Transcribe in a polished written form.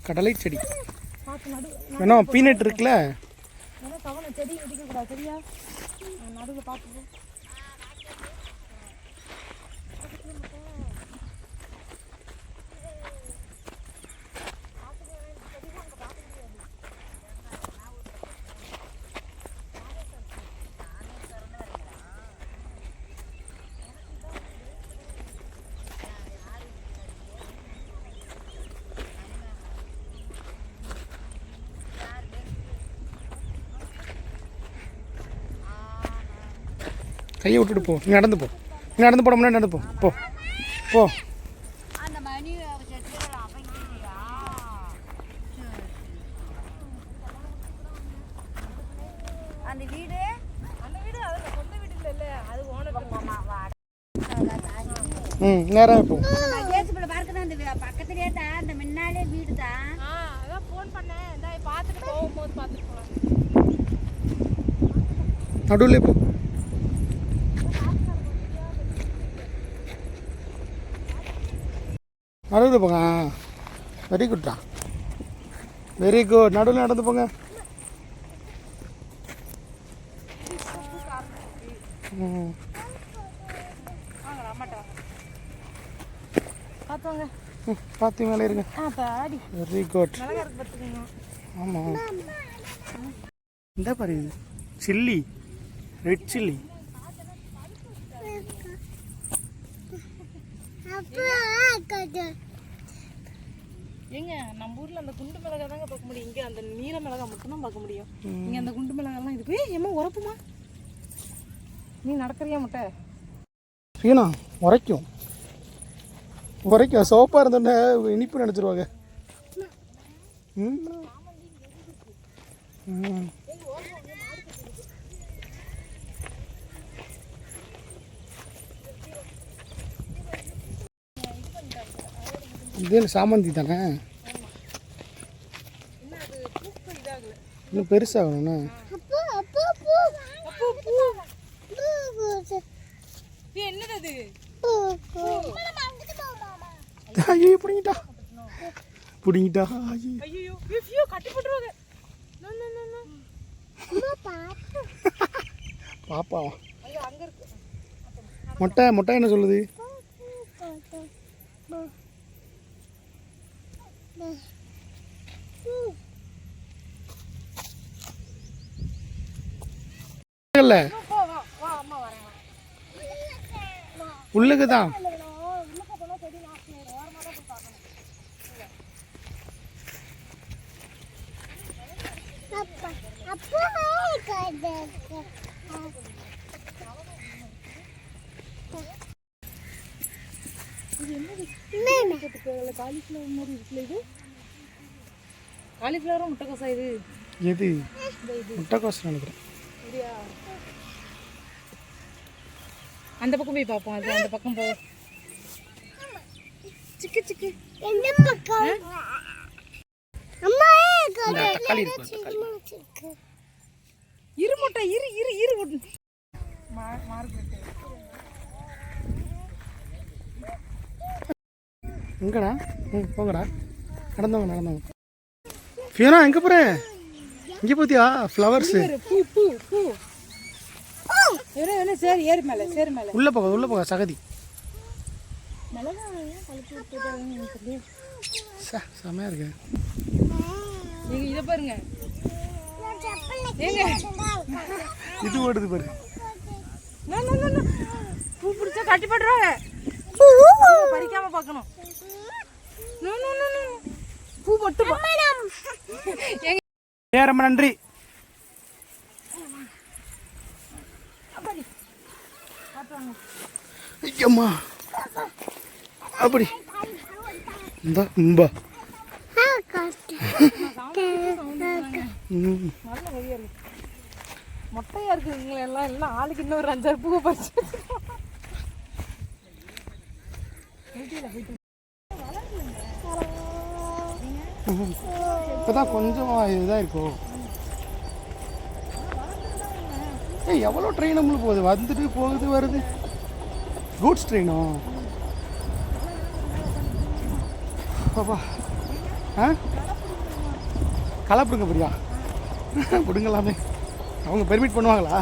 கடலை செடி வேணா பீனட் இருக்குல்ல செடி இடிக்கக்கூடாது சரியா நடுவில் பார்த்துக்கோ கையை விட்டுட்டு போ நீ நடந்து போ நீ நடந்து போட முன்னாடி நடந்து போ போ போ ம் நேராக போ பக்கத்துலேயே தான் இந்த முன்னாலே வீடு தான் அதான் ஃபோன் பண்ணேன் இந்த பார்த்துட்டு போகும்போது பார்த்துட்டு போகலாம் நடுவில் போ நடுவில் போங்க வெரி குட்டா வெரி குட் நடுவில் நடந்து போங்க பார்த்து மேலே இருங்க வெரி குட் ஆமாம் இந்த பாரு இது சில்லி ரெட் சில்லி ஏங்க நம்ம ஊர்ல அந்த குண்டு மிளகாய் தாங்க பார்க்க முடியும் இங்க அந்த நீல மிளகாய் மட்டும் தான் பார்க்க முடியும் இங்க அந்த குண்டு மிளகாய்லாம் இருக்கு ஏமா உரப்புமா நீ நடக்கறியா முட்டை சீனா உரைக்கும் உரைக்கும் சோப்பாக இருந்தோடனே இனிப்பு நினச்சிருவாங்க ம் இது சாமந்தி தானே இன்னும் பெருசாகணும்ண்ணா என்னது ஐயோ பிடிங்கிட்டா பிடிங்கிட்டா ஐயோ கட்டி போட்டுருவாங்க பாப்பாவா மொட்டை மொட்டை என்ன சொல்லுது உள்ளுக்கு தான் காலிஃப்ளவரும் முட்டைக்கோசா இது எது முட்டைக்கோஸ் நினைக்கிறேன் அந்த பக்கம் போய் பார்ப்போம் அது அந்த பக்கம் போ சிக்கு சிக்கு எந்த பக்கம் அம்மா தக்காளி இருக்கு இரு முட்டை இரு இரு இரு மார்க்கெட் எங்கடா போங்கடா நடந்தவங்க நடந்தவங்க ஃபியோனா எங்கே போகிற இங்கே பார்த்தியா ஃப்ளவர்ஸு பூ பூ பூ சரி ஏறு மேலே சரி மேலே உள்ளே போக சகதி செமையாக இருக்கு நீங்க இதை பாருங்க ஏங்க இது ஓடுது பாரு பூ பிடிச்சா கட்டி போட்டுருவாங்க பறிக்காம பார்க்கணும் பூ மட்டும் ரொம்ப நன்றி ஐயம்மா அப்படி இந்த இம்பா மொட்டையா இருக்குங்க எல்லாம் ஆளுக்கு இன்னொரு 5-6 பூவை பறிச்சு இப்போதான் கொஞ்சம் இதுதான் இருக்கும். ஏய் எவ்வளோ ட்ரெயின் நம்மளுக்கு போகுது, வந்துட்டு போகுது வருது. கூட்ஸ் ட்ரெயினோ? பாப்பா ஆ களை பிடுங்க பிரியா பிடுங்கலாமே அவங்க பெர்மிட் பண்ணுவாங்களா